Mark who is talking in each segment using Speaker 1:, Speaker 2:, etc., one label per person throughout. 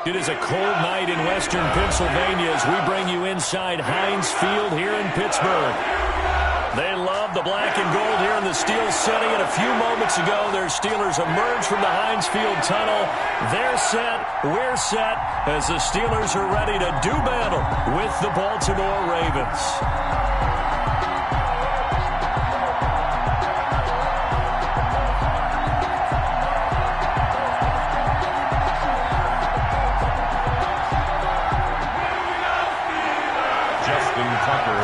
Speaker 1: It is a cold night in western Pennsylvania as we bring you inside Heinz Field here in Pittsburgh. They love the black and gold here in the Steel City, and a few moments ago their Steelers emerged from the Heinz Field tunnel. They're set, we're set, as the Steelers are ready to do battle with the Baltimore Ravens.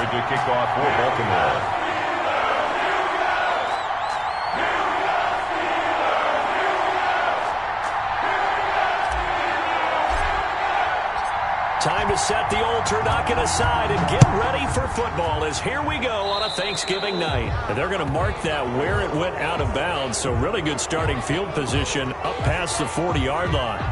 Speaker 2: To kick off for Baltimore.
Speaker 1: Time to set the old turducken aside and get ready for football as here we go on a Thanksgiving night. And they're going to mark that where it went out of bounds, so really good starting field position up past the 40-yard line.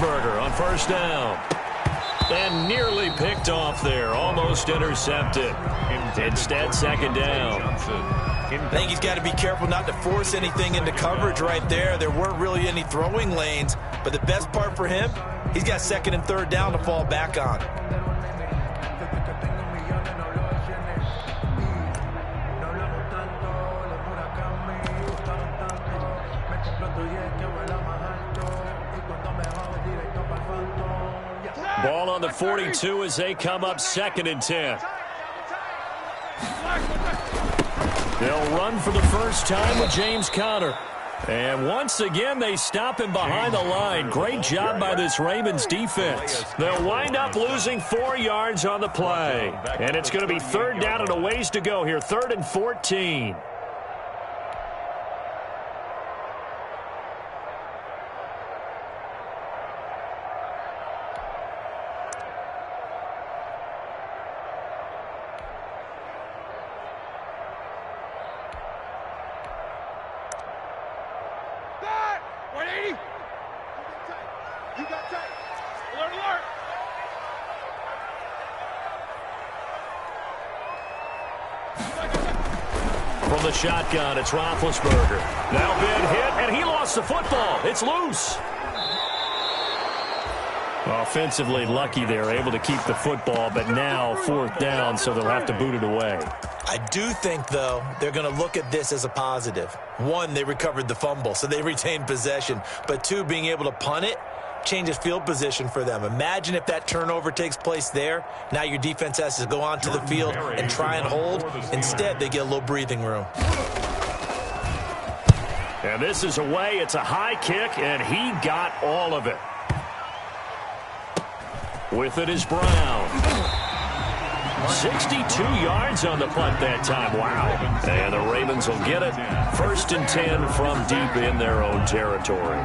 Speaker 1: On first down. And nearly picked off there. Almost intercepted. Instead, second down.
Speaker 3: I think he's got to be careful not to force anything into coverage right there. There weren't really any throwing lanes. But the best part for him, he's got second and third down to fall back on.
Speaker 1: Ball on the 42 as they come up second and 10. They'll run for the first time with James Conner. And once again, they stop him behind the line. Great job by this Ravens defense. They'll wind up losing 4 yards on the play. And it's going to be third down and a ways to go here. 3rd and 14. From the shotgun, it's Roethlisberger. Now been hit, and he lost the football. It's loose. Offensively lucky they're able to keep the football, but now 4th down, so they'll have to boot it away.
Speaker 3: I do think, though, they're going to look at this as a positive. 1, they recovered the fumble, so they retained possession. But 2, being able to punt it changes field position for them. Imagine if that turnover takes place there. Now your defense has to go onto the field and try and hold. Instead, they get a little breathing room.
Speaker 1: And this is away. It's a high kick, and he got all of it. With it is Brown. 62 yards on the punt that time. Wow. And the Ravens will get it. 1st and 10 from deep in their own territory.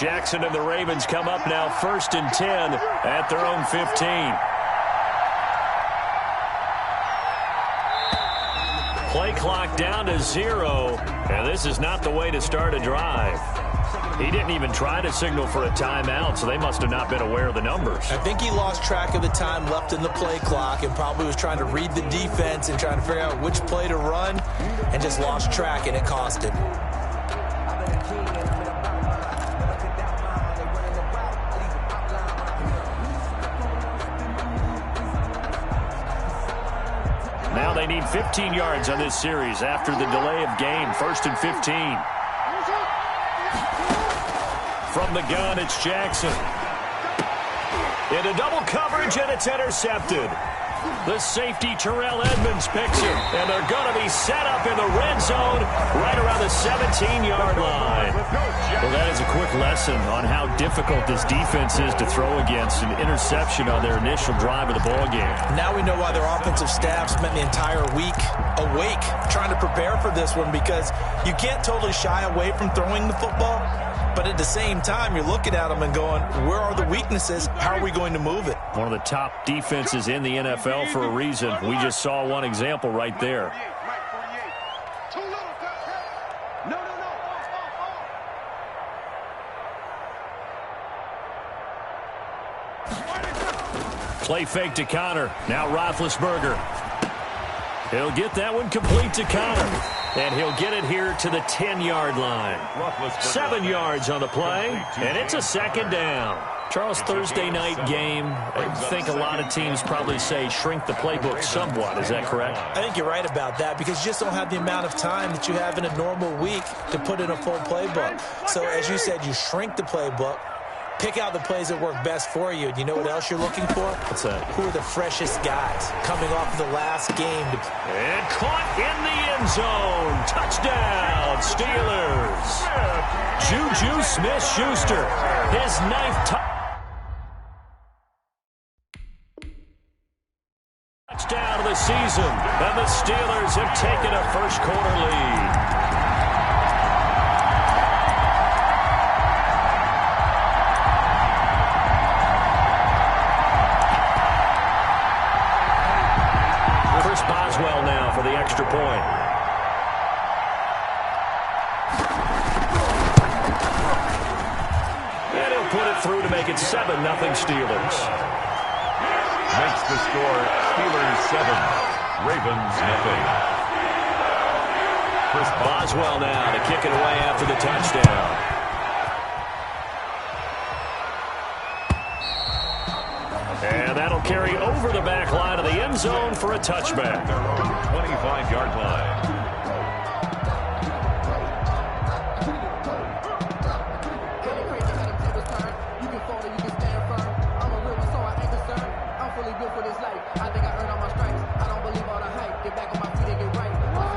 Speaker 1: Jackson and the Ravens come up now 1st and 10 at their own 15. Play clock down to 0, and this is not the way to start a drive. He didn't even try to signal for a timeout, so they must have not been aware of the numbers.
Speaker 3: I think he lost track of the time left in the play clock and probably was trying to read the defense and trying to figure out which play to run and just lost track, and it cost him.
Speaker 1: Now they need 15 yards on this series after the delay of game. 1st and 15. From the gun, it's Jackson. Into double coverage, and it's intercepted. The safety, Terrell Edmonds, picks him, and they're going to be set up in the red zone right around the 17-yard line. Well, that is a quick lesson on how difficult this defense is to throw against. An interception on their initial drive of the ballgame.
Speaker 3: Now we know why their offensive staff spent the entire week awake trying to prepare for this one, because you can't totally shy away from throwing the football. But at the same time, you're looking at them and going, where are the weaknesses? How are we going to move it?
Speaker 1: One of the top defenses in the NFL for a reason. We just saw one example right there. Play fake to Connor. Now Roethlisberger. He'll get that one complete to Connor. And he'll get it here to the 10-yard line. 7 yards on the play, and it's a second down. Charles, Thursday night game, I think a lot of teams probably say shrink the playbook somewhat. Is that correct?
Speaker 3: I think you're right about that, because you just don't have the amount of time that you have in a normal week to put in a full playbook. So as you said, you shrink the playbook, pick out the plays that work best for you. And you know what else you're looking for?
Speaker 1: What's that?
Speaker 3: Who are the freshest guys coming off of the last game?
Speaker 1: And caught in the end zone. Touchdown, Steelers. Juju Smith-Schuster, his 9th touchdown of the season. And the Steelers have taken a first-quarter lead. Boswell now for the extra point. And he'll put it through to make it 7-0 Steelers.
Speaker 2: Makes the score Steelers 7, Ravens 0.
Speaker 1: Chris Boswell now to kick it away after the touchdown. And that'll carry over the back line of the end zone for a touchback.
Speaker 2: 25-yard line.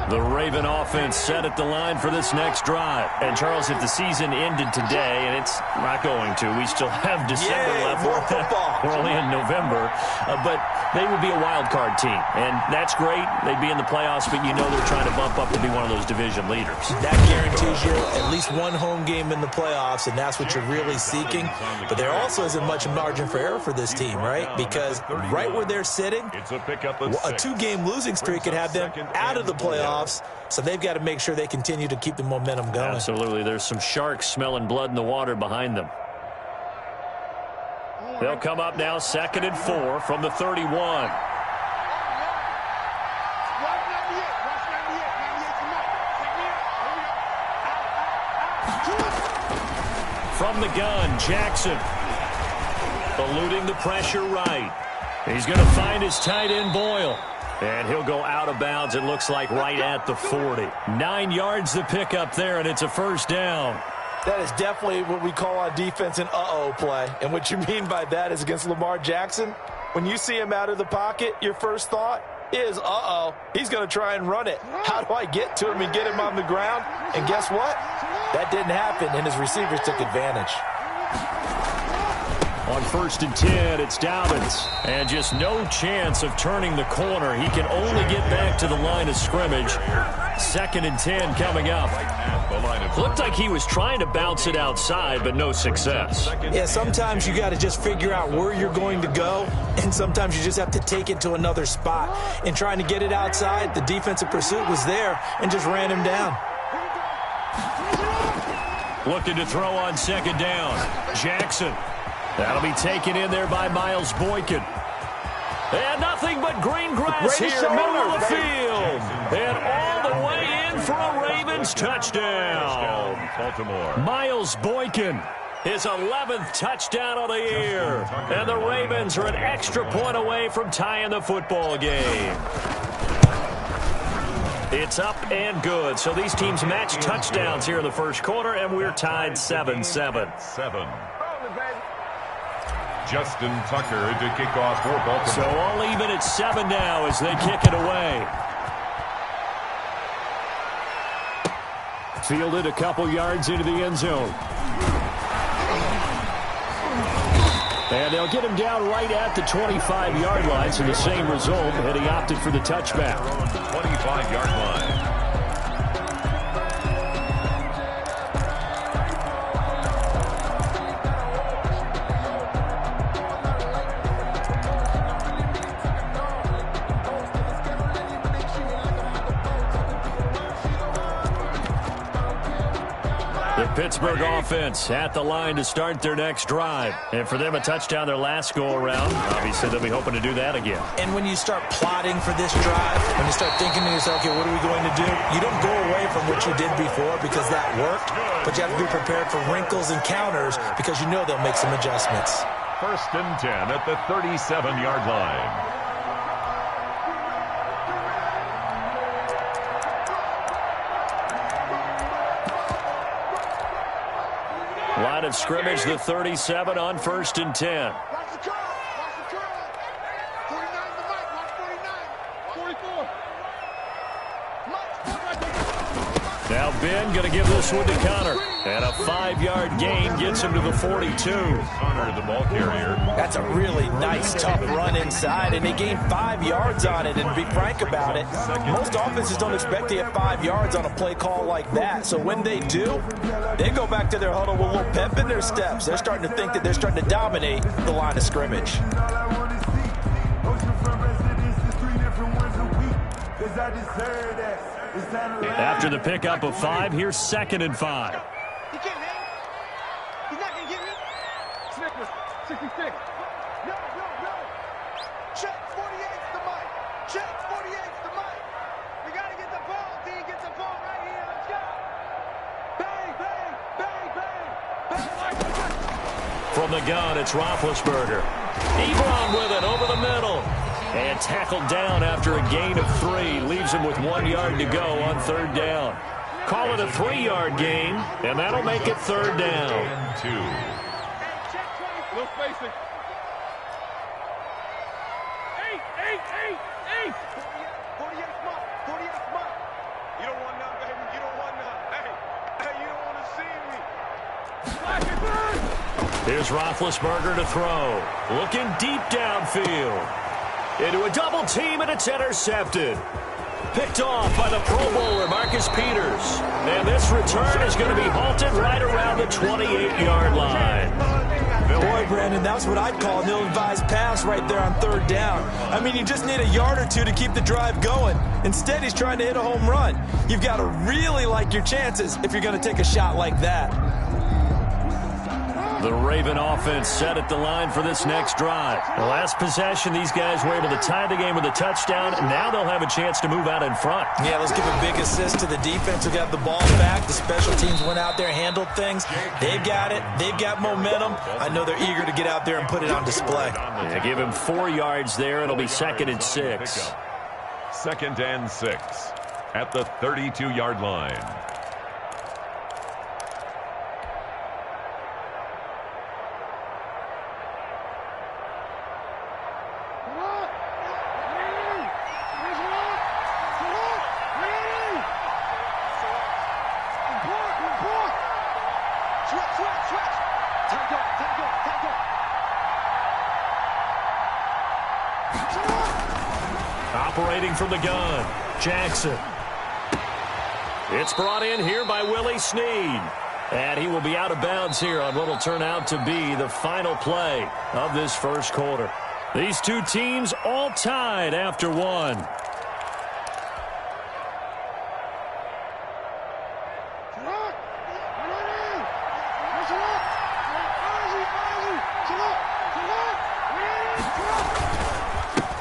Speaker 1: The Raven offense set at the line for this next drive. And, Charles, if the season ended today, and it's not going to, we still have December left.
Speaker 3: More football.
Speaker 1: We're only in November. But they would be a wild card team. And that's great. They'd be in the playoffs, but you know they're trying to bump up to be one of those division leaders.
Speaker 3: That guarantees you at least one home game in the playoffs, and that's what you're really seeking. But there also isn't much margin for error for this team, right? Because right where they're sitting, a 2-game losing streak could have them out of the playoffs. So they've got to make sure they continue to keep the momentum going.
Speaker 1: Absolutely. There's some sharks smelling blood in the water behind them. They'll come up now 2nd and 4 from the 31. From the gun, Jackson. Eluding the pressure right. He's going to find his tight end, Boyle. And he'll go out of bounds, it looks like, right at the 40. 9 yards to pick up there, and it's a first down.
Speaker 3: That is definitely what we call on defense an uh-oh play. And what you mean by that is against Lamar Jackson, when you see him out of the pocket, your first thought is, uh-oh, he's going to try and run it. How do I get to him and get him on the ground? And guess what? That didn't happen, and his receivers took advantage.
Speaker 1: On 1st and 10, it's Dobbins. And just no chance of turning the corner. He can only get back to the line of scrimmage. 2nd and 10 coming up. Looked like he was trying to bounce it outside, but no success.
Speaker 3: Yeah, sometimes you got to just figure out where you're going to go, and sometimes you just have to take it to another spot. And trying to get it outside, the defensive pursuit was there and just ran him down.
Speaker 1: Looking to throw on 2nd down. Jackson. That'll be taken in there by Miles Boykin. And nothing but green grass here, middle of the field. And all the way in for a Ravens touchdown.
Speaker 2: Baltimore.
Speaker 1: Miles Boykin, his 11th touchdown of the year. And the Ravens are an extra point away from tying the football game. It's up and good. So these teams match touchdowns here in the first quarter, and we're tied 7-7.
Speaker 2: 7. Justin Tucker to kick off for Baltimore.
Speaker 1: So all even at 7 now as they kick it away. Fielded a couple yards into the end zone. And they'll get him down right at the 25-yard line, so the same result, and he opted for the touchback.
Speaker 2: 25-yard line.
Speaker 1: Pittsburgh offense at the line to start their next drive. And for them, a touchdown their last go-around. Obviously, they'll be hoping to do that again.
Speaker 3: And when you start plotting for this drive, when you start thinking to yourself, okay, what are we going to do? You don't go away from what you did before because that worked, but you have to be prepared for wrinkles and counters because you know they'll make some adjustments.
Speaker 2: 1st and 10 at the 37-yard line.
Speaker 1: Line of scrimmage, the 37 on 1st and 10.
Speaker 4: Watch the curl. Watch the curl. 49 the mic. Watch 44.
Speaker 1: Now Ben going to give this one to Connor. And a 5-yard gain gets him to the 42.
Speaker 2: Connor, the ball carrier.
Speaker 3: That's a really nice, tough run inside, and they gained 5 yards on it. And to be frank about it, most offenses don't expect to get 5 yards on a play call like that. So when they do, they go back to their huddle with a little pep in their steps. They're starting to think that they're starting to dominate the line of scrimmage.
Speaker 1: After the pickup of 5, here's 2nd and 5.
Speaker 4: He can't hang. He's not going to get me. Snickers, 66. No. Check 48's the mic. Check 48's the mic. We got to get the ball. D, get the ball right here. Let's go. Bang, bang, bang, bang. Bang.
Speaker 1: From the gun, it's Roethlisberger. Ebron with it over the middle. And tackled down after a gain of 3. Leaves him with 1 yard to go on 3rd down. Call it a 3-yard gain, and that'll make it 3rd down.
Speaker 2: 2.
Speaker 4: No spacing. 8. 48 smart. 48 smart. You don't want none, baby. You don't want none. Hey, you don't want to see me.
Speaker 1: Here's Roethlisberger to throw. Looking deep downfield. Into a double team, and it's intercepted. Picked off by the Pro Bowler, Marcus Peters. And this return is going to be halted right around the 28-yard line.
Speaker 3: Boy, Brandon, that's what I'd call an ill-advised pass right there on 3rd down. I mean, you just need a yard or two to keep the drive going. Instead, he's trying to hit a home run. You've got to really like your chances if you're going to take a shot like that.
Speaker 1: The Raven offense set at the line for this next drive. The last possession, these guys were able to tie the game with a touchdown, and now they'll have a chance to move out in front.
Speaker 3: Yeah, let's give a big assist to the defense who got the ball back. The special teams went out there, handled things. They've got it. They've got momentum. I know they're eager to get out there and put it on display.
Speaker 1: Yeah, give him 4 yards there. It'll be 2nd and 6.
Speaker 2: 2nd and 6 at the 32-yard line.
Speaker 1: Operating from the gun, Jackson. It's brought in here by Willie Snead. And he will be out of bounds here on what will turn out to be the final play of this first quarter. These two teams all tied after 1.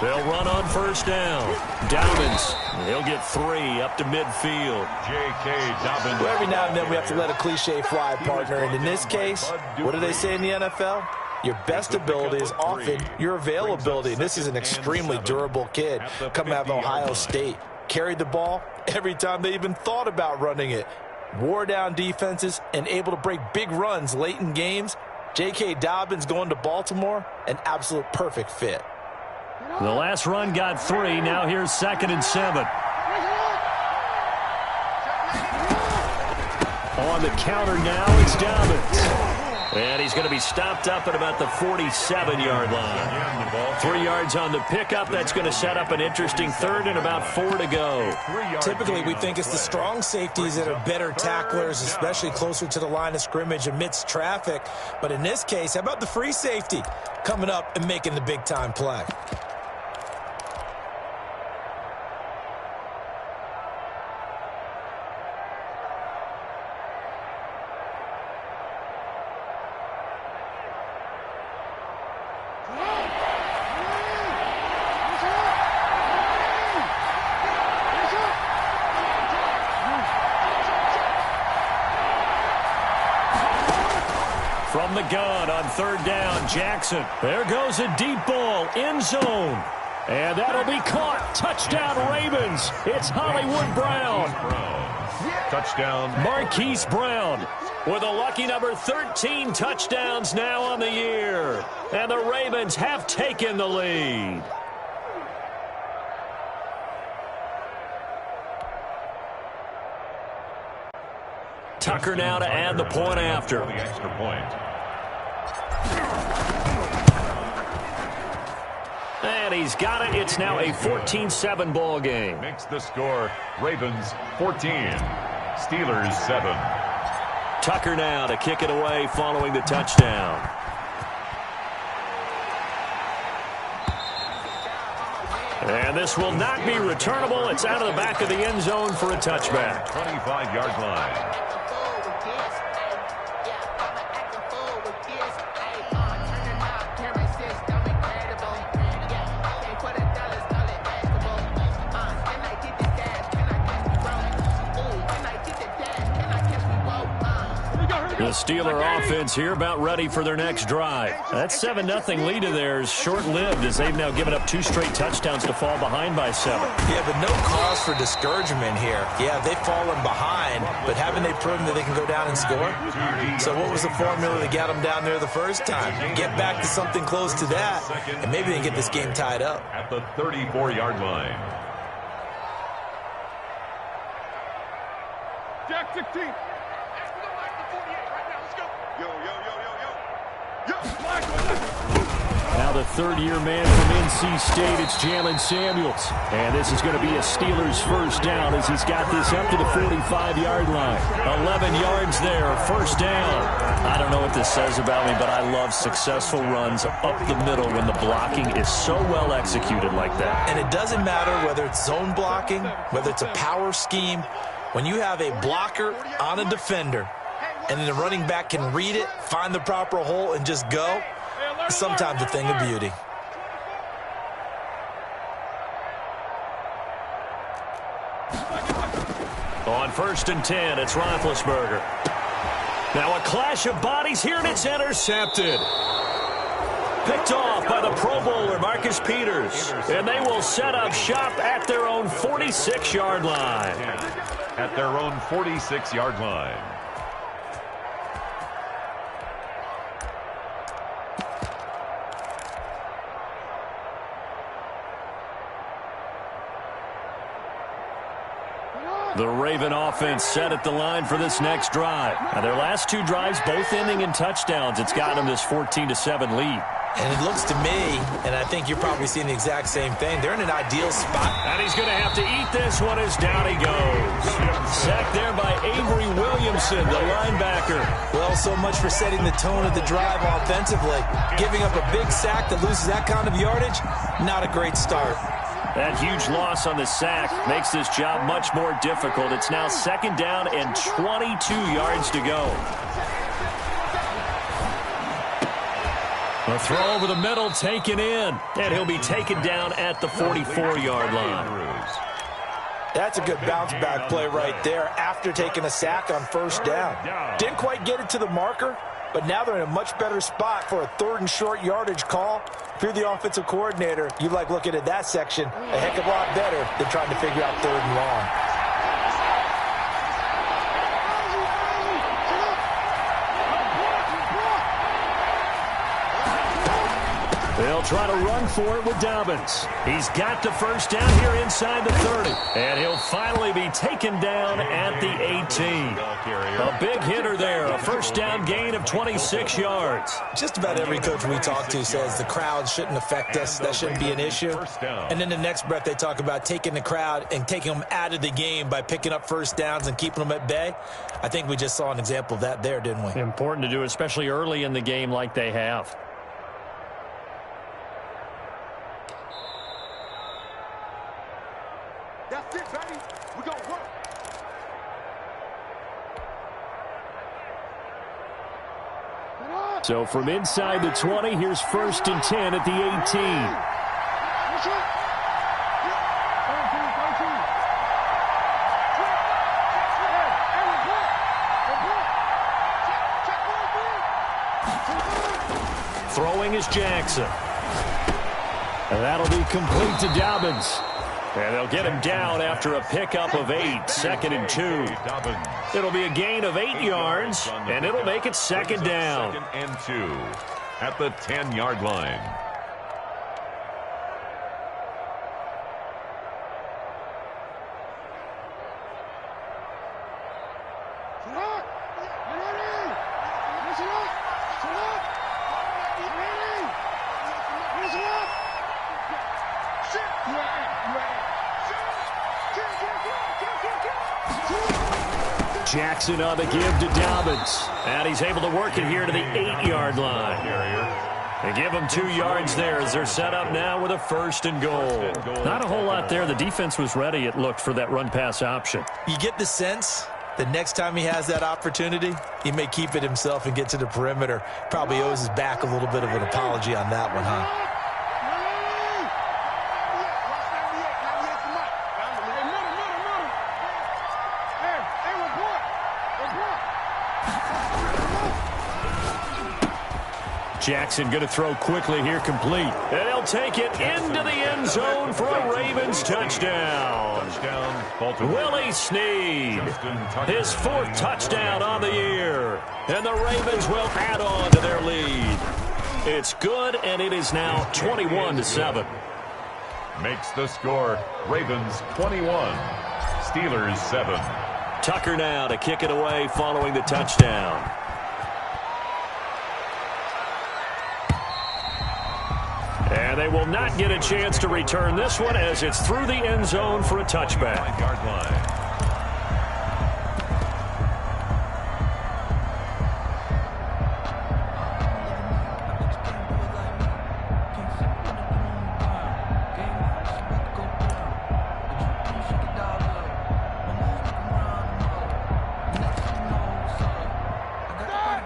Speaker 1: They'll run on 1st down. Dobbins, he'll get 3 up to midfield.
Speaker 2: J.K. Dobbins.
Speaker 3: Well, every now and then we have to let a cliche fly, partner. And in this case, what do they say in the NFL? Your best ability is often your availability. And this is an extremely durable kid coming out of Ohio State. carried the ball every time they even thought about running it. Wore down defenses and able to break big runs late in games. J.K. Dobbins going to Baltimore, an absolute perfect fit.
Speaker 1: The last run got 3. Now here's 2nd and 7. On the counter now, it's Dobbins. And he's going to be stopped up at about the 47-yard line. 3 yards on the pickup. That's going to set up an interesting 3rd and about 4 to go.
Speaker 3: Typically, we think it's the strong safeties that are better tacklers, especially closer to the line of scrimmage amidst traffic. But in this case, how about the free safety coming up and making the big-time play?
Speaker 1: From the gun on 3rd down, Jackson. There goes a deep ball, end zone. And that'll be caught. Touchdown, Ravens. It's Hollywood Brown.
Speaker 2: Touchdown.
Speaker 1: Marquise Brown with a lucky number 13 touchdowns now on the year. And the Ravens have taken the lead. Tucker now to add the point after.
Speaker 2: The extra point.
Speaker 1: And he's got it. It's now a 14-7 ball game.
Speaker 2: Makes the score Ravens 14, Steelers 7.
Speaker 1: Tucker now to kick it away following the touchdown. And this will not be returnable. It's out of the back of the end zone for a touchback.
Speaker 2: 25-yard line.
Speaker 1: The Steeler offense here about ready for their next drive. That 7-0 lead of theirs short-lived as they've now given up 2 straight touchdowns to fall behind by 7.
Speaker 3: Yeah, but no cause for discouragement here. Yeah, they've fallen behind, but haven't they proven that they can go down and score? So what was the formula that got them down there the first time? Get back to something close to that, and maybe they can get this game tied up.
Speaker 2: At the 34-yard line.
Speaker 4: Jack 16.
Speaker 1: Now the third-year man from NC State, it's Jalen Samuels. And this is going to be a Steelers first down as he's got this up to the 45-yard line. 11 yards there, first down. I don't know what this says about me, but I love successful runs up the middle when the blocking is so well executed like that.
Speaker 3: And it doesn't matter whether it's zone blocking, whether it's a power scheme. When you have a blocker on a defender, and then the running back can read it, find the proper hole, and just go, sometimes a thing of beauty.
Speaker 1: On 1st and 10, it's Roethlisberger. Now a clash of bodies here, and it's intercepted. Picked off by the Pro Bowler, Marcus Peters. And they will set up shop at their own 46-yard line.
Speaker 2: At their own 46-yard line.
Speaker 1: The Raven offense set at the line for this next drive. Now their last 2 drives both ending in touchdowns. It's gotten them this 14-7 lead.
Speaker 3: And it looks to me, and I think you're probably seeing the exact same thing, they're in an ideal spot.
Speaker 1: And he's going to have to eat this one as down he goes. Sacked there by Avery Williamson, the linebacker.
Speaker 3: Well, so much for setting the tone of the drive offensively. Giving up a big sack that loses that kind of yardage, not a great start.
Speaker 1: That huge loss on the sack makes this job much more difficult. It's now 2nd down and 22 yards to go. A throw over the middle taken in, and he'll be taken down at the 44-yard line.
Speaker 3: That's a good bounce-back play right there after taking a sack on 1st down. Didn't quite get it to the marker, but now they're in a much better spot for a 3rd and short yardage call. If you're the offensive coordinator, you like looking at that section a heck of a lot better than trying to figure out 3rd and long.
Speaker 1: They'll try to run for it with Dobbins. He's got the first down here inside the 30. And he'll finally be taken down at the 18. A big hitter there. A first down gain of 26 yards.
Speaker 3: Just about every coach we talk to says the crowd shouldn't affect us. That shouldn't be an issue. And then the next breath they talk about taking the crowd and taking them out of the game by picking up first downs and keeping them at bay. I think we just saw an example of that there, didn't we?
Speaker 1: Important to do, especially early in the game like they have.
Speaker 4: That's it, baby. We gonna work.
Speaker 1: So from inside the 20, here's 1st and 10 at the 18. Throwing is Jackson. And that'll be complete to Dobbins. And they'll get him down after a pickup of 8, 2nd and 2. It'll be a gain of 8 yards, and it'll make it 2nd down.
Speaker 2: 2nd and 2 at the 10-yard line.
Speaker 1: Jackson on the give to Dobbins. And he's able to work it here to the 8-yard line. They give him 2 yards there as they're set up now with a 1st and goal. Not a whole lot there. The defense was ready, it looked, for that run-pass option.
Speaker 3: You get the sense that next time he has that opportunity, he may keep it himself and get to the perimeter. Probably owes his back a little bit of an apology on that one, huh?
Speaker 1: Jackson going to throw quickly here, complete. And he'll take it into the end zone for a Ravens touchdown. Willie Snead, his 4th touchdown on the year. And the Ravens will add on to their lead. It's good, and it is now 21-7.
Speaker 2: Makes the score Ravens 21, Steelers 7.
Speaker 1: Tucker now to kick it away following the touchdown. And they will not get a chance to return this one as it's through the end zone for a touchback.
Speaker 2: 9-yard line.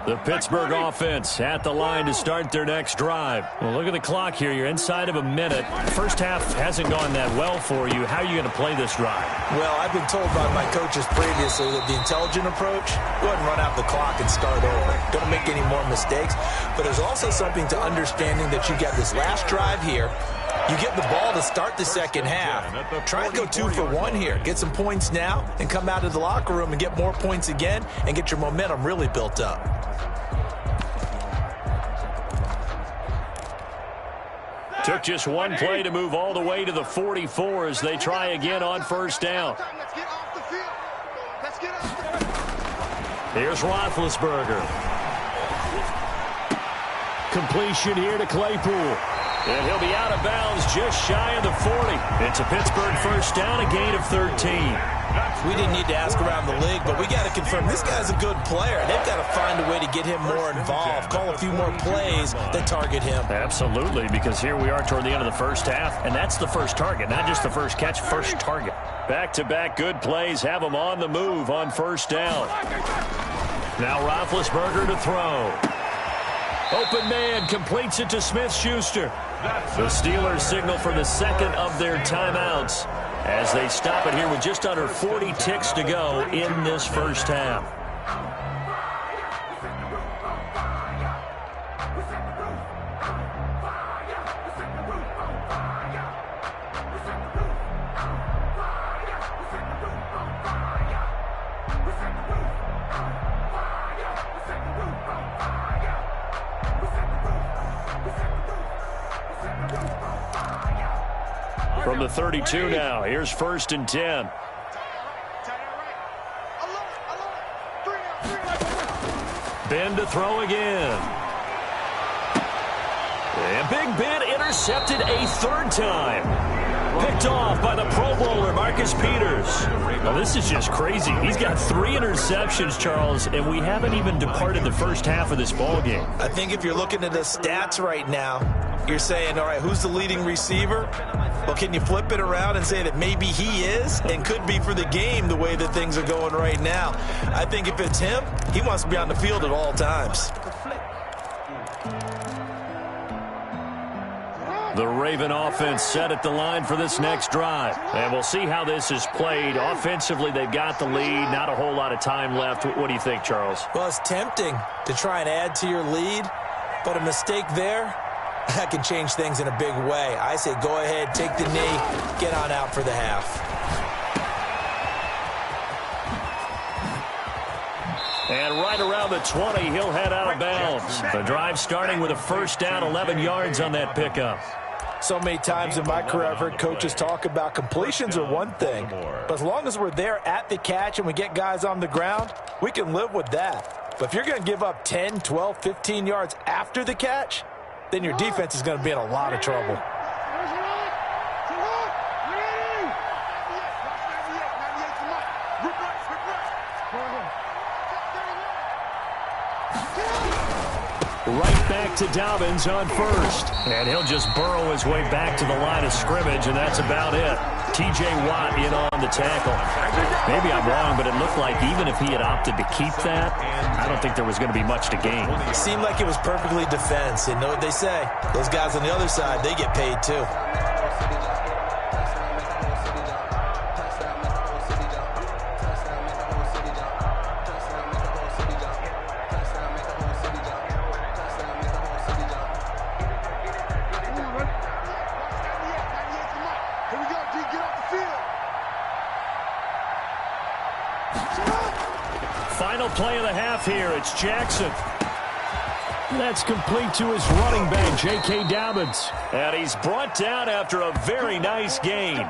Speaker 1: The Pittsburgh offense at the line to start their next drive. Well, look at the clock here. You're inside of a minute. First half hasn't gone that well for you. How are you going to play this drive?
Speaker 3: Well, I've been told by my coaches previously that the intelligent approach, go ahead and run out the clock and start over. Don't make any more mistakes. But there's also something to understanding that you got this last drive here. You get the ball to start the second half. Try and go 2 for 1 here. Get some points now and come out of the locker room and get more points again and get your momentum really built up.
Speaker 1: Took just one play to move all the way to the 44 as they try again on first down. Here's Roethlisberger. Completion here to Claypool. And he'll be out of bounds just shy of the 40. It's a Pittsburgh first down, a gain of 13.
Speaker 3: We didn't need to ask around the league, but we got to confirm this guy's a good player. They've got to find a way to get him more involved, call a few more plays that target him.
Speaker 1: Absolutely, because here we are toward the end of the first half, and that's the first target, not just the first catch, first target. Back-to-back good plays have him on the move on first down. Now Roethlisberger to throw. Open man completes it to Smith-Schuster. The Steelers signal for the second of their timeouts as they stop it here with just under 40 ticks to go in this first half. From the 32 now, here's 1st and 10. Ben to throw again. And Big Ben intercepted a 3rd time. Picked off by the Pro Bowler, Marcus Peters. Well, this is just crazy. He's got 3 interceptions, Charles, and we haven't even departed the first half of this ballgame.
Speaker 3: I think if you're looking at the stats right now, you're saying, all right, who's the leading receiver? Well, can you flip it around and say that maybe he is and could be for the game the way that things are going right now? I think if it's him, he wants to be on the field at all times.
Speaker 1: The Raven offense set at the line for this next drive. And we'll see how this is played. Offensively, they've got the lead. Not a whole lot of time left. What do you think, Charles?
Speaker 3: Well, it's tempting to try and add to your lead, but a mistake there, that can change things in a big way. I say go ahead, take the knee, get on out for the half.
Speaker 1: And right around the 20, he'll head out of bounds. The drive starting with a 1st down, 11 yards on that pickup.
Speaker 3: So many times in my career, I've heard coaches talk about completions are one thing, but as long as we're there at the catch and we get guys on the ground, we can live with that. But if you're going to give up 10, 12, 15 yards after the catch, then your defense is going to be in a lot of trouble.
Speaker 1: Right back to Dobbins on 1st. And he'll just burrow his way back to the line of scrimmage, and that's about it. T.J. Watt in on the tackle. Maybe I'm wrong, but it looked like even if he had opted to keep that, I don't think there was going to be much to gain.
Speaker 3: It seemed like it was perfectly defense. And know what they say? Those guys on the other side, they get paid too.
Speaker 1: Final play of the half here. It's Jackson. That's complete to his running back, J.K. Dobbins. And he's brought down after a very nice gain.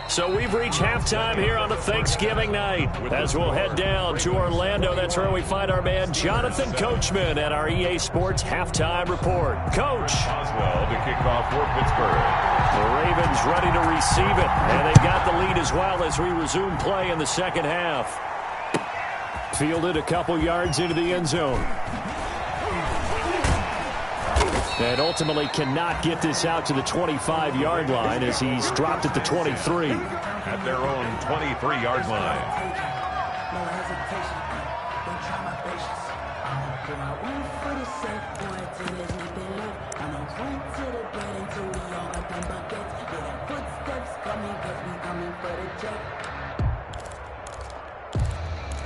Speaker 1: So we've reached halftime here on a Thanksgiving night. As we'll head down to Orlando, that's where we find our man Jonathan Coachman at our EA Sports Halftime Report. Coach.
Speaker 2: Oswell to kick off for Pittsburgh.
Speaker 1: The Ravens ready to receive it, and they've got the lead as well as we resume play in the second half. Fielded a couple yards into the end zone. And ultimately cannot get this out to the 25-yard line as he's dropped at the 23.
Speaker 2: At their own 23-yard line.
Speaker 5: No hesitation. Don't try my patience. I went for the safe boy till there's nothing left. I'm gonna run to the bed until we all got them buckets. Yeah, that footsteps coming, cause we coming for the jet.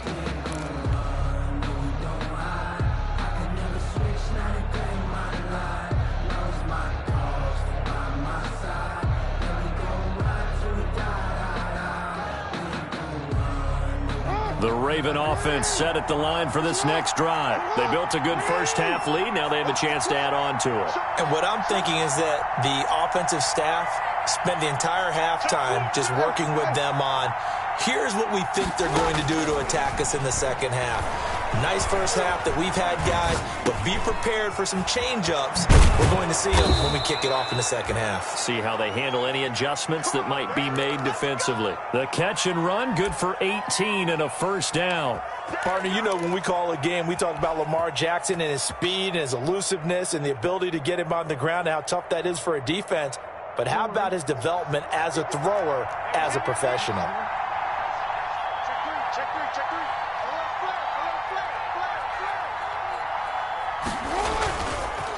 Speaker 5: We ain't gonna run, no, we don't hide. I can never switch, not a day in my life. Lost my cause, by my side. And we gon' ride till we die. We ain't gonna run, no.
Speaker 1: The Raven offense set at the line for this next drive. They built a good first half lead. Now they have a chance to add on to it.
Speaker 3: And what I'm thinking is that the offensive staff spent the entire halftime just working with them on, here's what we think they're going to do to attack us in the second half. Nice first half that we've had, guys, but be prepared for some change-ups. We're going to see them when we kick it off in the second half.
Speaker 1: See how they handle any adjustments that might be made defensively. The catch and run, good for 18 and a first down.
Speaker 3: Partner, you know when we call a game, we talk about Lamar Jackson and his speed and his elusiveness and the ability to get him on the ground and how tough that is for a defense. But how about his development as a thrower, as a professional?
Speaker 4: Check three.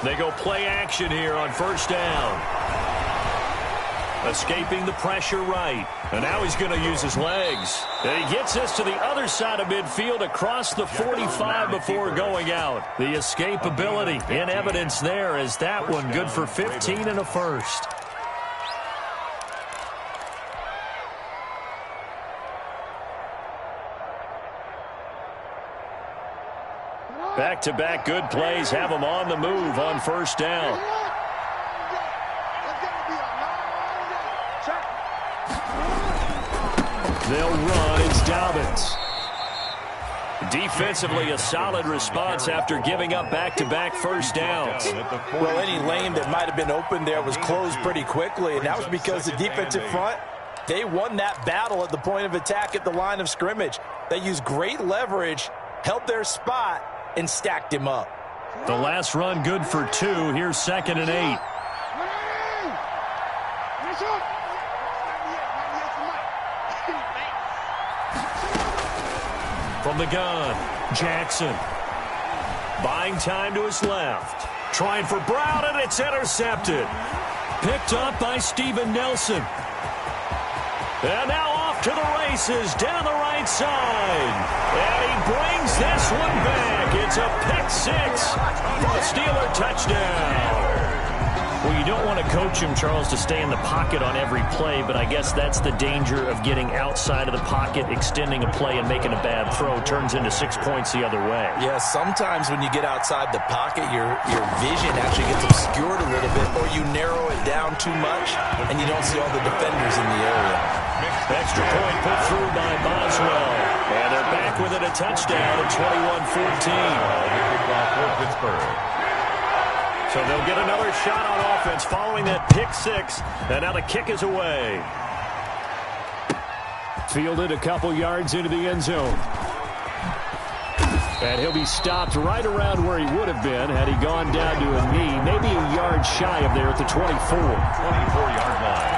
Speaker 1: They go play action here on first down. Escaping the pressure right. And now he's going to use his legs. And he gets us to the other side of midfield across the 45 before going out. The escapability in evidence there as that one good for 15 and a first. Back-to-back good plays have them on the move on first down. They'll run. It's Dobbins. Defensively, a solid response after giving up back-to-back first downs.
Speaker 3: Well, any lane that might have been open there was closed pretty quickly, and that was because the defensive front, they won that battle at the point of attack at the line of scrimmage. They used great leverage, held their spot, and stacked him up.
Speaker 1: The last run good for 2. Here's 2nd and 8. From the gun, Jackson. Buying time to his left. Trying for Brown, and it's intercepted. Picked up by Steven Nelson. And now off to the races down the right side. And he brings this one back. It's a pick 6 for a Steeler touchdown. Well, you don't want to coach him, Charles, to stay in the pocket on every play, but I guess that's the danger of getting outside of the pocket, extending a play, and making a bad throw. Turns into 6 points the other way.
Speaker 3: Yeah, sometimes when you get outside the pocket, your vision actually gets obscured a little bit, or you narrow it down too much, and you don't see all the defenders in the area.
Speaker 1: Extra point put through by Boswell. And they're back with it, a touchdown at 21-14.
Speaker 2: Pittsburgh.
Speaker 1: So they'll get another shot on offense following that pick 6. And now the kick is away. Fielded a couple yards into the end zone. And he'll be stopped right around where he would have been had he gone down to a knee. Maybe a yard shy of there at the 24.
Speaker 2: 24-yard line.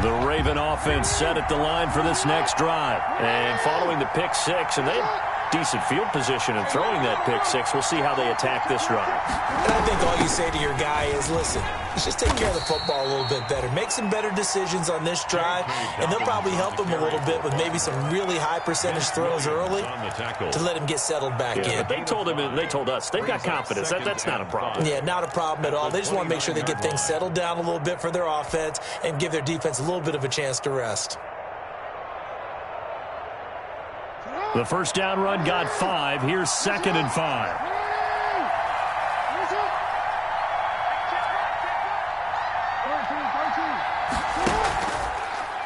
Speaker 1: The Raven offense set at the line for this next drive. And following the pick 6, and they have decent field position in throwing that pick 6. We'll see how they attack this drive.
Speaker 3: And I think all you say to your guy is, listen, let's just take care of the football a little bit better. Make some better decisions on this drive, and they'll probably help him a little bit with maybe some really high percentage throws early to let him get settled back in.
Speaker 1: But they told us they've got confidence. That's not a problem.
Speaker 3: Yeah, not a problem at all. They just want to make sure they get things settled down a little bit for their offense and give their defense a little bit of a chance to rest.
Speaker 1: The first down run got 5. Here's 2nd and 5.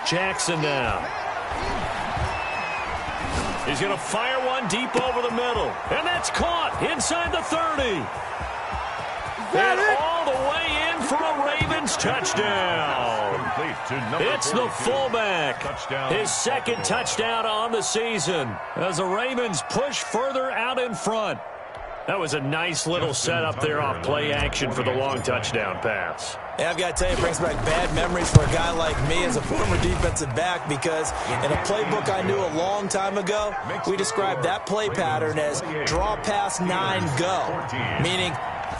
Speaker 1: Jackson now. He's going to fire one deep over the middle. And that's caught inside the 30. And all the way in for a Ravens touchdown. It's the fullback. His 2nd touchdown on the season as the Ravens push further out in front. That was a nice little setup there off play action for the long touchdown pass.
Speaker 3: Yeah, I've got to tell you, it brings back bad memories for a guy like me as a former defensive back, because in a playbook I knew a long time ago, we described that play pattern as draw pass 9 go, meaning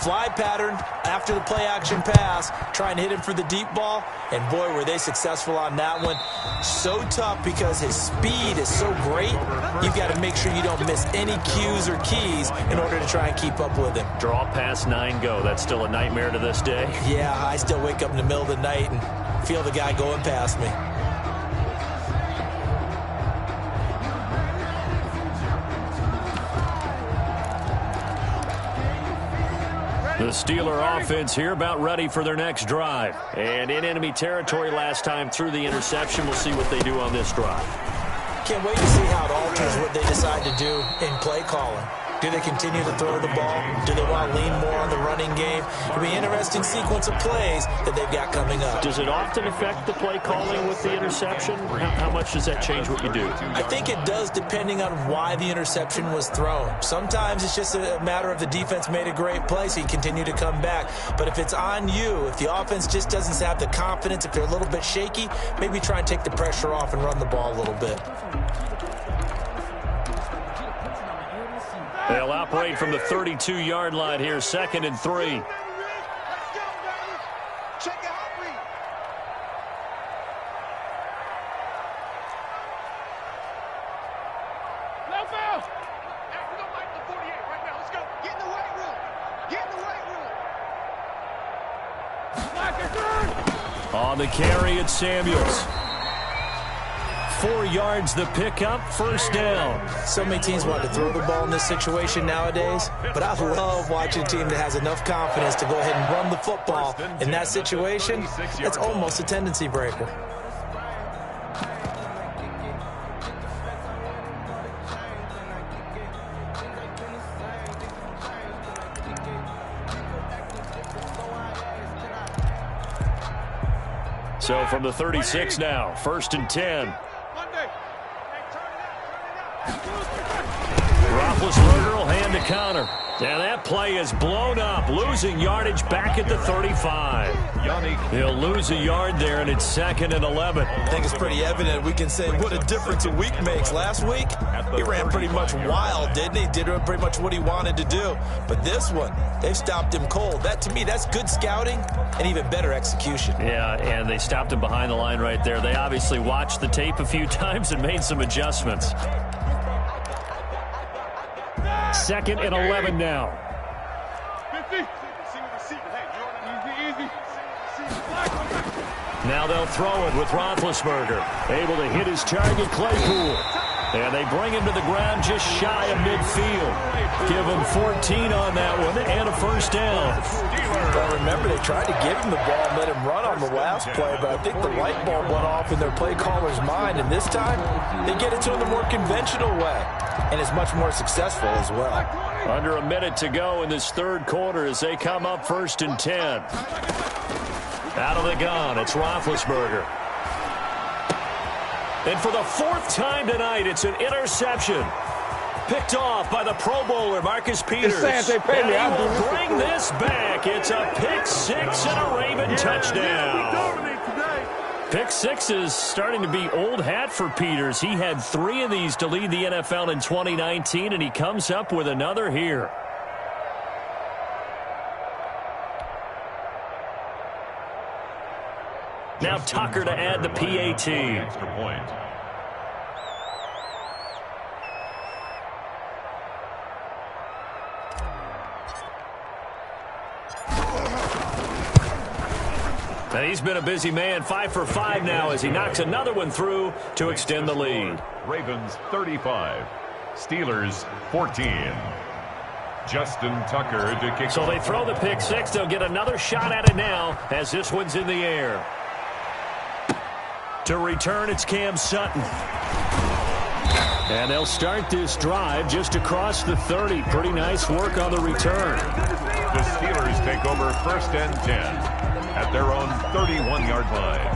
Speaker 3: fly pattern after the play action pass, trying to hit him for the deep ball, and boy, were they successful on that one. So tough because his speed is so great, you've got to make sure you don't miss any cues or keys in order to try and keep up with him.
Speaker 1: Draw pass 9 go. That's still a nightmare to this day.
Speaker 3: Yeah, I still wake up in the middle of the night and feel the guy going past me.
Speaker 1: The Steeler offense here about ready for their next drive. And in enemy territory last time through the interception. We'll see what they do on this drive.
Speaker 3: Can't wait to see how it alters what they decide to do in play calling. Do they continue to throw the ball? Do they want to lean more on the running game? It'll be an interesting sequence of plays that they've got coming up.
Speaker 1: Does it often affect the play calling with the interception? How much does that change what you do?
Speaker 3: I think it does, depending on why the interception was thrown. Sometimes it's just a matter of the defense made a great play, so you continue to come back. But if it's on you, if the offense just doesn't have the confidence, if they're a little bit shaky, maybe try and take the pressure off and run the ball a little bit.
Speaker 1: They'll operate from the 32-yard line here, 2nd and 3.
Speaker 4: Let's go, baby. Check it out, read. No foul. Hey, we don't like the 48 right now. Let's go. Get in the weight room. Get in the weight room.
Speaker 1: On the carry, it's Samuels. 4 yards the pickup, first down.
Speaker 3: So many teams want to throw the ball in this situation nowadays, but I love watching a team that has enough confidence to go ahead and run the football. In that situation, it's almost a tendency breaker.
Speaker 1: So from the 36 now, first and 10. Roethlisberger will hand the counter. And that play is blown up, losing yardage back at the 35. He'll lose a yard there, and it's 2nd and 11.
Speaker 3: I think it's pretty evident. We can say what a difference a week makes. Last week, he ran pretty much wild, didn't he? Did pretty much what he wanted to do. But this one, they stopped him cold. That, to me, that's good scouting and even better execution.
Speaker 1: Yeah, and they stopped him behind the line right there. They obviously watched the tape a few times and made some adjustments. 2nd and 11 now. Now they'll throw it with Roethlisberger. Able to hit his target, Claypool. And they bring him to the ground just shy of midfield. Give him 14 on that one and a first down.
Speaker 3: Well, remember, they tried to give him the ball and let him run on the last play, but I think the light bulb went off in their play caller's mind, and this time they get it to him the more conventional way, and it's much more successful as well.
Speaker 1: Under a minute to go in this third quarter as they come up 1st and 10. Out of the gun, it's Roethlisberger. And for the 4th time tonight, it's an interception. Picked off by the Pro Bowler, Marcus Peters. And he will bring this back. It's a pick 6 and a Raven touchdown. Pick 6 is starting to be old hat for Peters. He had 3 of these to lead the NFL in 2019, and he comes up with another here. Now Tucker to add the PAT.
Speaker 2: Extra point.
Speaker 1: And he's been a busy man, 5 for 5 now as he knocks another one through to extend the lead.
Speaker 2: Ravens 35, Steelers 14. Justin Tucker to kick.
Speaker 1: So they throw the pick 6. They'll get another shot at it now as this one's in the air. To return, it's Cam Sutton. And they'll start this drive just across the 30. Pretty nice work on the return.
Speaker 2: The Steelers take over 1st and 10 at their own 31-yard line.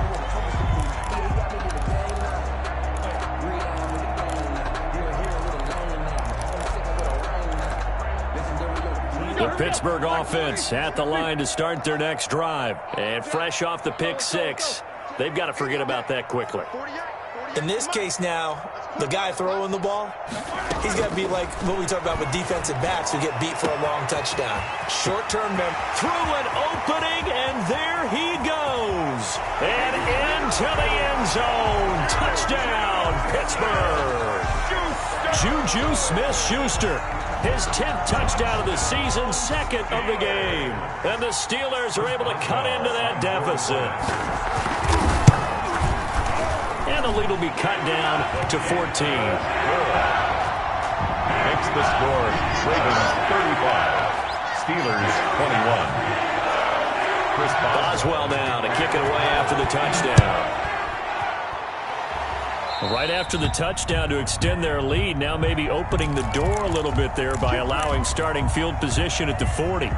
Speaker 1: The Pittsburgh offense at the line to start their next drive. And fresh off the pick 6. They've got to forget about that quickly.
Speaker 3: In this case now, the guy throwing the ball, he's got to be like what we talk about with defensive backs who get beat for a long touchdown. Short-term memory.
Speaker 1: Through an opening, and there he goes. And into the end zone. Touchdown, Pittsburgh. Juju Smith-Schuster. His 10th touchdown of the season, 2nd of the game. And the Steelers are able to cut into that deficit. And the lead will be cut down to 14.
Speaker 2: Makes the score Ravens 35, Steelers 21. Chris
Speaker 1: Boswell now to kick it away after the touchdown. Right after the touchdown to extend their lead, now maybe opening the door a little bit there by allowing starting field position at the 40.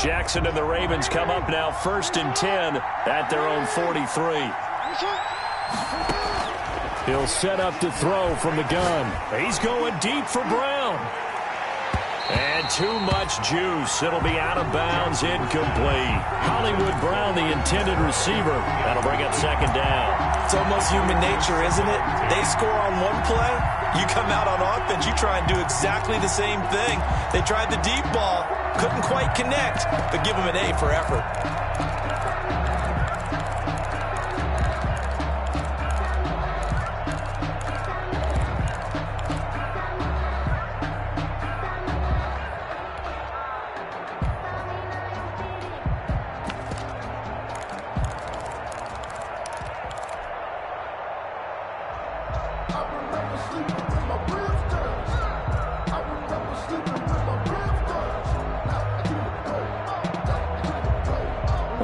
Speaker 1: Jackson and the Ravens come up now 1st and 10 at their own 43. He'll set up to throw from the gun. He's going deep for Brown. And too much juice. It'll be out of bounds, incomplete. Hollywood Brown, the intended receiver. That'll bring up second down.
Speaker 3: It's almost human nature, isn't it? They score on one play. You come out on offense, you try and do exactly the same thing. They tried the deep ball, couldn't quite connect, but give them an A for effort.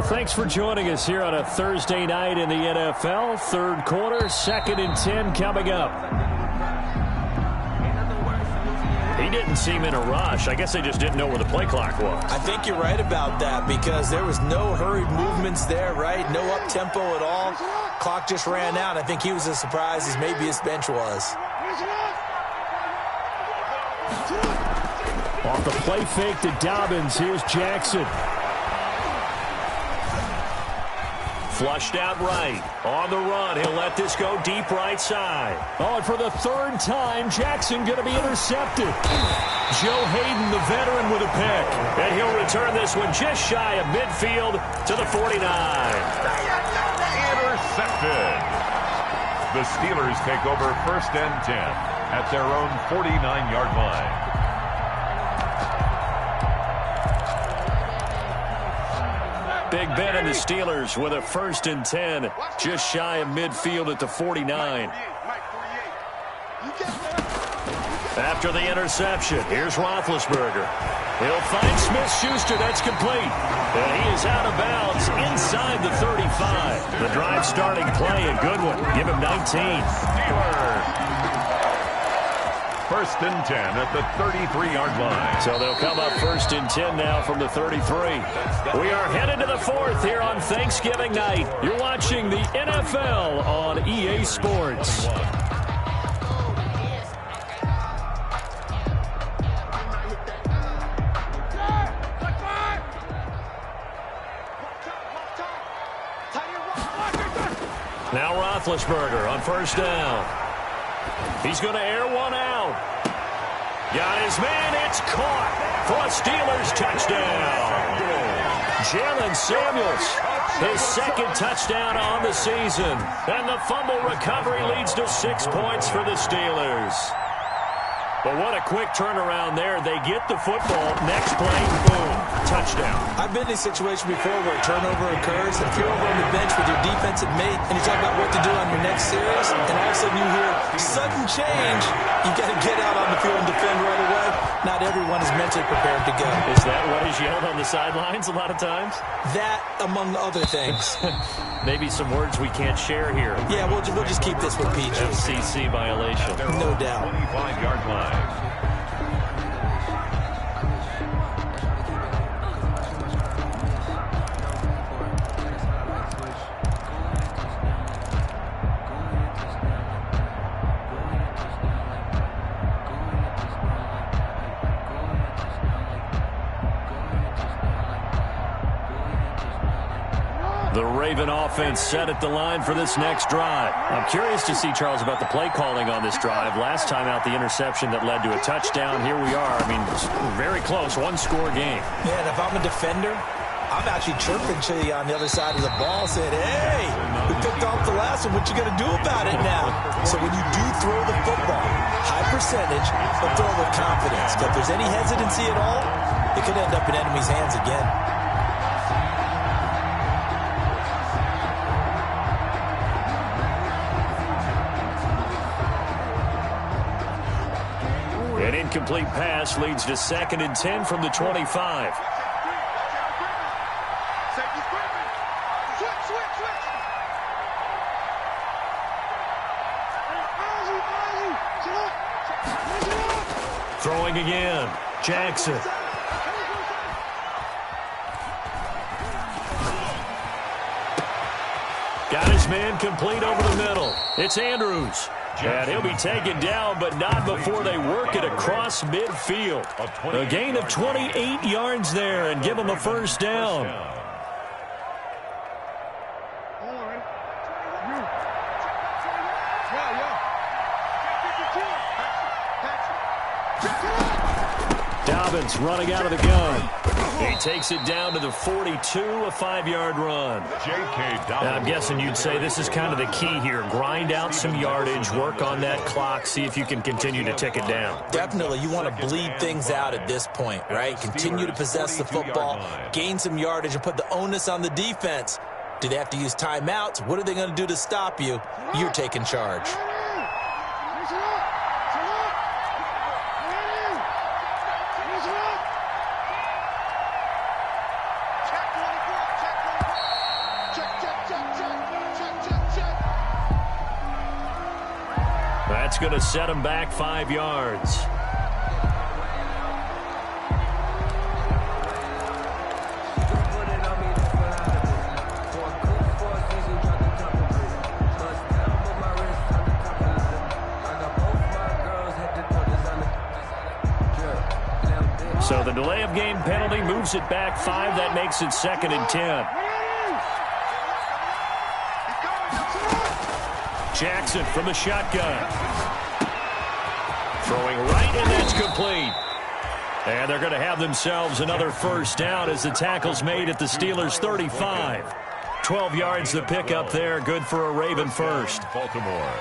Speaker 1: Thanks for joining us here on a Thursday night in the NFL. Third quarter, 2nd and 10 coming up. He didn't seem in a rush. I guess they just didn't know where the play clock was.
Speaker 3: I think you're right about that because there was no hurried movements there, right? No up-tempo at all. Clock just ran out. I think he was as surprised as maybe his bench was.
Speaker 1: Off the play fake to Dobbins, here's Jackson. Flushed out right. On the run. He'll let this go deep right side. Oh, and for the third time, Jackson going to be intercepted. Joe Hayden, the veteran, with a pick. And he'll return this one just shy of midfield to the 49.
Speaker 2: Intercepted. The Steelers take over 1st and 10 at their own 49-yard line.
Speaker 1: Big Ben and the Steelers with a 1st and 10, just shy of midfield at the 49. After the interception, here's Roethlisberger. He'll find Smith-Schuster. That's complete. And he is out of bounds inside the 35. The drive starting play, a good one. Give him 19.
Speaker 2: Steelers. 1st and 10 at the 33-yard line.
Speaker 1: So they'll come up 1st and 10 now from the 33. We are headed to the 4th here on Thanksgiving night. You're watching the NFL on EA Sports. Now Roethlisberger on 1st down. He's going to air one out. Got his man. It's caught for a Steelers touchdown. Jalen Samuels, his 2nd touchdown on the season. And the fumble recovery leads to 6 points for the Steelers. But what a quick turnaround there. They get the football. Next play, boom, touchdown.
Speaker 3: I've been in a situation before where a turnover occurs. If you're over on the bench with your defensive mate and you talk about what to do on your next series, and all of a sudden you hear sudden change, you got to get out on the field and defend right away. Not everyone is mentally prepared to go.
Speaker 1: Is that what is yelled on the sidelines a lot of times?
Speaker 3: That, among other things.
Speaker 1: Maybe some words we can't share here.
Speaker 3: Yeah, we'll just keep this with PG.
Speaker 1: FCC violation.
Speaker 3: No doubt.
Speaker 2: 25-yard line.
Speaker 1: The Raven offense set at the line for this next drive. I'm curious to see, Charles, about the play calling on this drive. Last time out, the interception that led to a touchdown. Here we are. I mean, very close, one-score game.
Speaker 3: Yeah, and if I'm a defender, I'm actually chirping to you on the other side of the ball saying, hey, we picked off the last one. What you going to do about it now? So when you do throw the football, high percentage, but throw with confidence. If there's any hesitancy at all, it could end up in enemy's hands again.
Speaker 1: An incomplete pass leads to 2nd and 10 from the 25. Throwing again. Jackson. Got his man complete over the middle. It's Andrews. And he'll be taken down, but not before they work it across midfield. A gain of 28 yards there and give them a first down. Dobbins running out of the gun. He takes it down to the 42, a 5-yard run.
Speaker 2: And
Speaker 1: I'm guessing you'd say this is kind of the key here. Grind out some yardage, work on that clock, see if you can continue to tick it down.
Speaker 3: Definitely, you want to bleed things out at this point, right? Continue to possess the football, gain some yardage, and put the onus on the defense. Do they have to use timeouts? What are they going to do to stop you? You're taking charge.
Speaker 1: That's going to set him back 5 yards. So the delay of game penalty moves it back 5. That makes it 2nd and 10. Jackson from the shotgun. Throwing right, and that's complete. And they're going to have themselves another first down as the tackle's made at the Steelers' 35. 12 yards to pick up there. Good for a Raven first.
Speaker 2: Baltimore.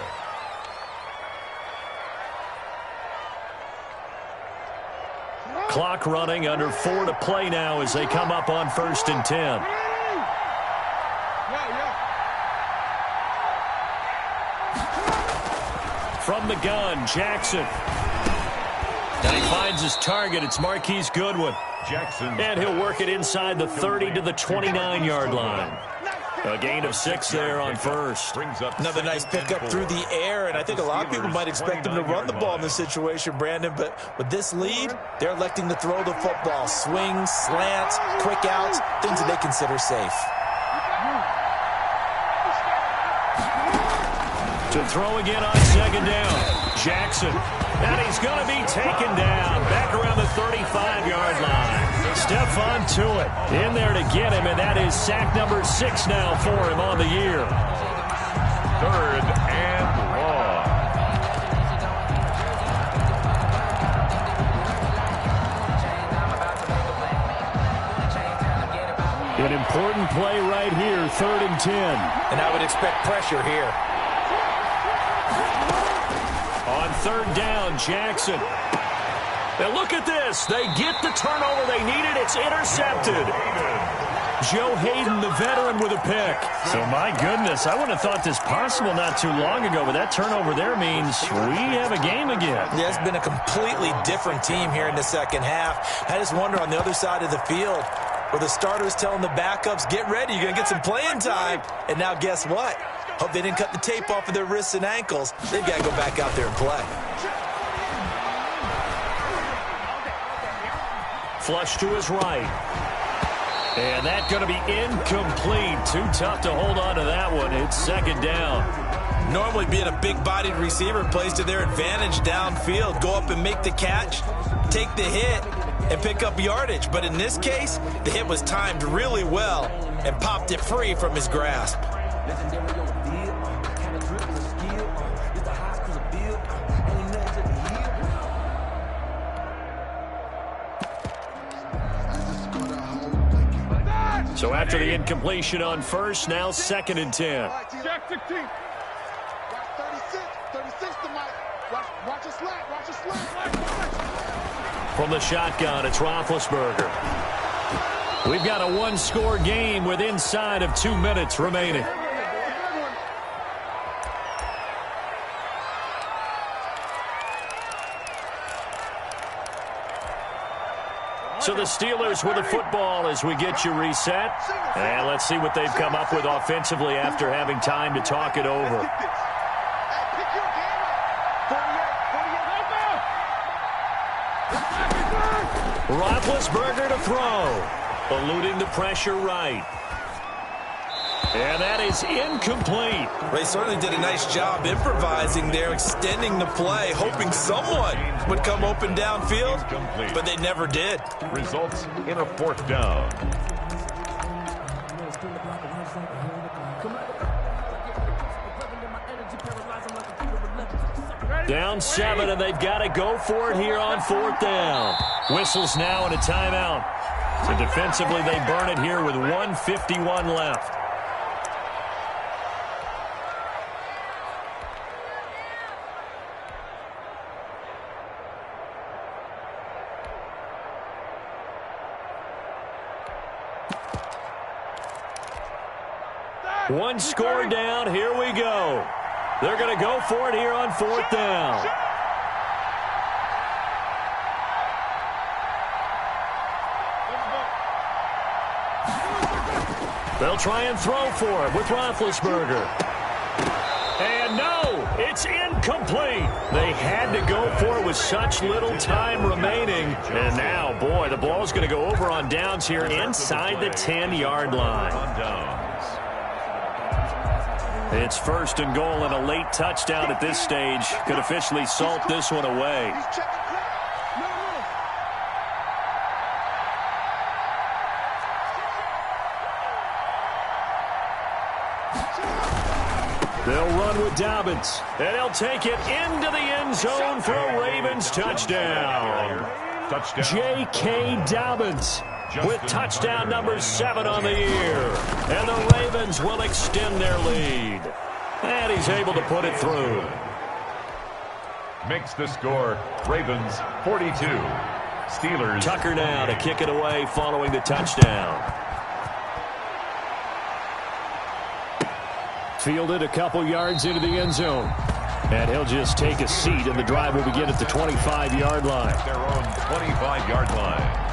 Speaker 1: Clock running, under 4 to play now as they come up on 1st and 10. From the gun, Jackson. And he finds his target. It's Marquise Goodwin.
Speaker 2: Jackson.
Speaker 1: And he'll work it inside the 30 to the 29-yard line. A gain of 6 there on first.
Speaker 3: Another nice pickup through the air, and I think a lot of people might expect them to run the ball in this situation, Brandon, but with this lead, they're electing to throw the football. Swings, slants, quick outs, things that they consider safe.
Speaker 1: To throw again on 2nd down. Jackson. And he's going to be taken down. Back around the 35-yard line. Stephon Tuitt in there to get him, and that is sack number 6 now for him on the year.
Speaker 2: 3rd and long.
Speaker 1: An important play right here, 3rd and 10.
Speaker 3: And I would expect pressure here.
Speaker 1: On 3rd down, Jackson. Now look at this. They get the turnover they needed. It's intercepted. Joe Hayden, the veteran, with a pick. So, my goodness, I wouldn't have thought this possible not too long ago, but that turnover there means we have a game again.
Speaker 3: Yeah, it's been a completely different team here in the second half. I just wonder on the other side of the field, where the starters telling the backups, get ready, you're going to get some playing time. And now guess what? Hope they didn't cut the tape off of their wrists and ankles. They've got to go back out there and play.
Speaker 1: Flush to his right. And that's going to be incomplete. Too tough to hold on to that one. It's 2nd down.
Speaker 3: Normally being a big-bodied receiver plays to their advantage downfield. Go up and make the catch, take the hit, and pick up yardage. But in this case, the hit was timed really well and popped it free from his grasp.
Speaker 1: So after the incompletion on first, now 2nd and 10.
Speaker 4: Jack 16. Watch 36. 36 to Mike. Watch a slant. Watch a slant.
Speaker 1: From the shotgun, it's Roethlisberger. We've got a one-score game with inside of 2 minutes remaining. So the Steelers with the football as we get you reset. And let's see what they've come up with offensively after having time to talk it over. Roethlisberger to throw. Eluding the pressure right. And that is incomplete.
Speaker 3: They certainly did a nice job improvising there, extending the play, hoping someone would come open downfield, but they never did.
Speaker 2: Results in a 4th down.
Speaker 1: Down 7, and they've got to go for it here on 4th down. Whistles now and a timeout. So defensively, they burn it here with 1:51 left. One score down. Here we go. They're going to go for it here on 4th down. They'll try and throw for it with Roethlisberger. And no, it's incomplete. They had to go for it with such little time remaining. And now, boy, the ball's going to go over on downs here inside the 10-yard line. It's 1st and goal, and a late touchdown at this stage could officially salt this one away. They'll run with Dobbins, and he'll take it into the end zone for a Ravens touchdown. J.K. Dobbins with touchdown number 7 on the year. And the Ravens will extend their lead. And he's able to put it through.
Speaker 2: Makes the score Ravens 42. Steelers.
Speaker 1: Tucker now to kick it away following the touchdown. Fielded a couple yards into the end zone. And he'll just take a seat, and the drive will begin at the 25-yard line.
Speaker 2: Their own 25-yard line.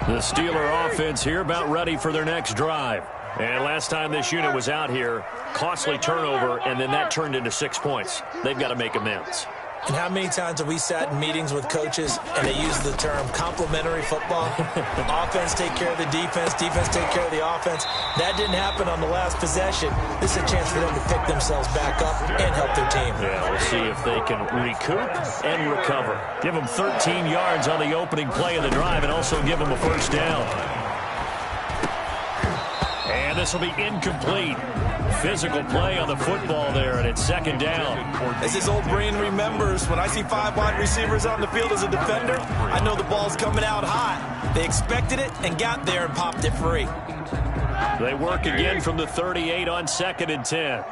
Speaker 1: The Steeler offense here about ready for their next drive. And last time this unit was out here, costly turnover, and then that turned into 6 points. They've got to make amends.
Speaker 3: And how many times have we sat in meetings with coaches and they use the term complementary football? Offense take care of the defense, defense take care of the offense. That didn't happen on the last possession. This is a chance for them to pick themselves back up and help their team.
Speaker 1: Yeah, we'll see if they can recoup and recover. Give them 13 yards on the opening play of the drive and also give them a 1st down. And this will be incomplete. Physical play on the football there, and it's 2nd down.
Speaker 3: As his old brain remembers, when I see 5 wide receivers on the field as a defender, I know the ball's coming out hot. They expected it and got there and popped it free.
Speaker 1: They work again from the 38 on 2nd and 10.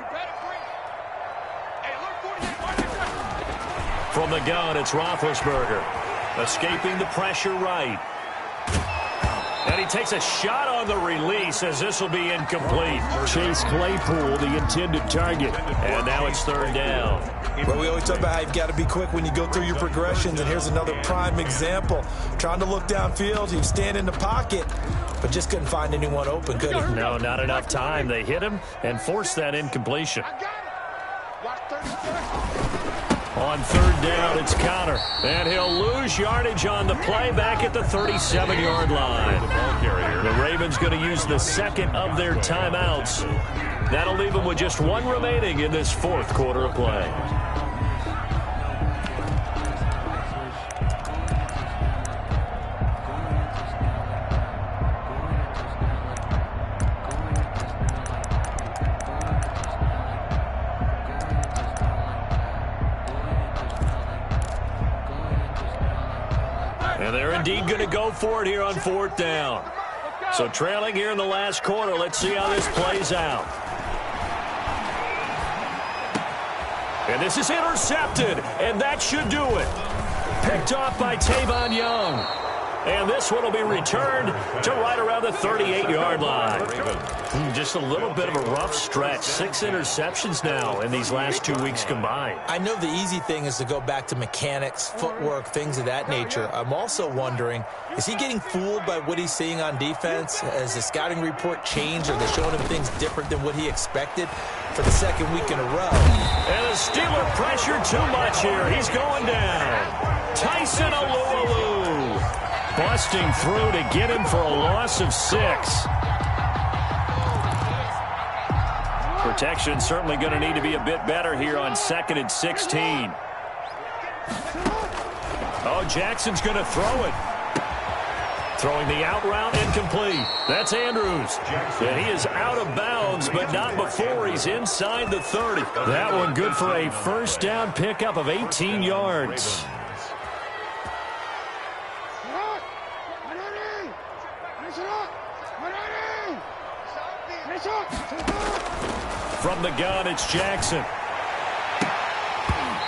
Speaker 1: From the gun, it's Roethlisberger. Escaping the pressure right. And he takes a shot on the release as this will be incomplete. Chase Claypool, the intended target. And now it's 3rd down.
Speaker 3: Well, we always talk about how you've got to be quick when you go through your progressions, and here's another prime example. Trying to look downfield, he was standing in the pocket, but just couldn't find anyone open, could he?
Speaker 1: No, not enough time. They hit him and forced that incompletion. On 3rd down, it's Connor. And he'll lose yardage on the play back at the 37-yard line. The Ravens going to use the 2nd of their timeouts. That'll leave them with just 1 remaining in this 4th quarter of play. And they're indeed going to go for it here on 4th down. So trailing here in the last quarter, let's see how this plays out. And this is intercepted, and that should do it. Picked off by Tavon Young. And this one will be returned to right around the 38-yard line. Just a little bit of a rough stretch. 6 interceptions now in these last 2 weeks combined.
Speaker 3: I know the easy thing is to go back to mechanics, footwork, things of that nature. I'm also wondering, is he getting fooled by what he's seeing on defense? Has the scouting report changed? Are they showing him things different than what he expected for the 2nd week in a row?
Speaker 1: And the Steeler pressure too much here. He's going down. Tyson Alualu. busting through to get him for a loss of 6. Protection certainly going to need to be a bit better here on 2nd and 16. Oh, Jackson's going to throw it. Throwing the out route, incomplete. That's Andrews. And he is out of bounds, but not before he's inside the 30. That one good for a first down pickup of 18 yards. From the gun, it's Jackson.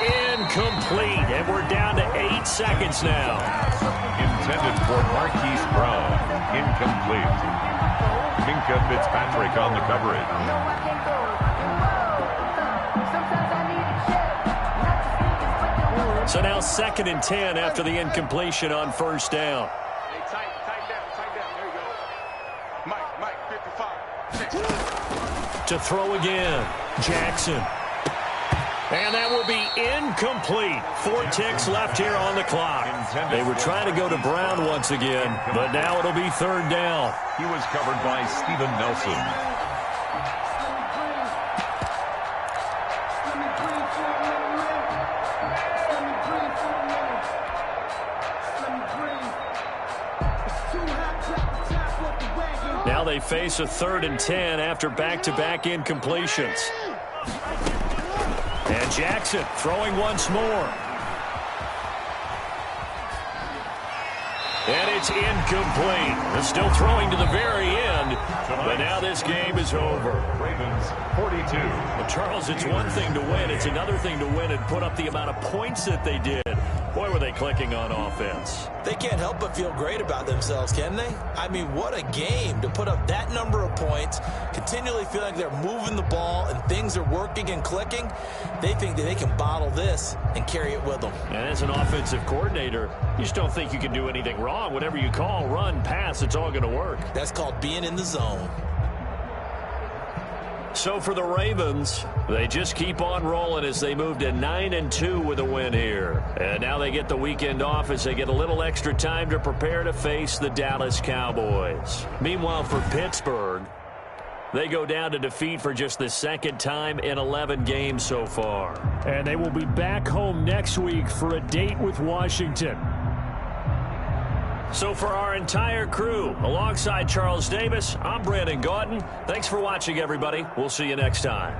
Speaker 1: Incomplete, and we're down to 8 seconds now.
Speaker 2: Intended for Marquise Brown. Incomplete. Minka Fitzpatrick on the coverage.
Speaker 1: So now 2nd and 10 after the incompletion on first down.
Speaker 4: Hey, tight down. There you go. Mike, 55.
Speaker 1: To throw again, Jackson. And that will be incomplete. 4 ticks left here on the clock. They were trying to go to Brown once again, but now it'll be 3rd down.
Speaker 2: He was covered by Steven Nelson.
Speaker 1: Now they face a 3rd and 10 after back-to-back incompletions. And Jackson throwing once more. And it's incomplete. They're still throwing to the very end, but now this game is over.
Speaker 2: Ravens 42.
Speaker 1: Well, Charles, it's one thing to win. It's another thing to win and put up the amount of points that they did. Boy, were they clicking on offense.
Speaker 3: They can't help but feel great about themselves, can they? I mean, what a game to put up that number of points, continually feeling like they're moving the ball and things are working and clicking. They think that they can bottle this and carry it with them.
Speaker 1: And as an offensive coordinator, you just don't think you can do anything wrong. Whatever you call, run, pass, it's all going to work.
Speaker 3: That's called being in the zone.
Speaker 1: So for the Ravens, they just keep on rolling as they move to 9-2 with a win here. And now they get the weekend off as they get a little extra time to prepare to face the Dallas Cowboys. Meanwhile, for Pittsburgh, they go down to defeat for just the 2nd time in 11 games so far. And they will be back home next week for a date with Washington. So for our entire crew, alongside Charles Davis, I'm Brandon Gaudin. Thanks for watching, everybody. We'll see you next time.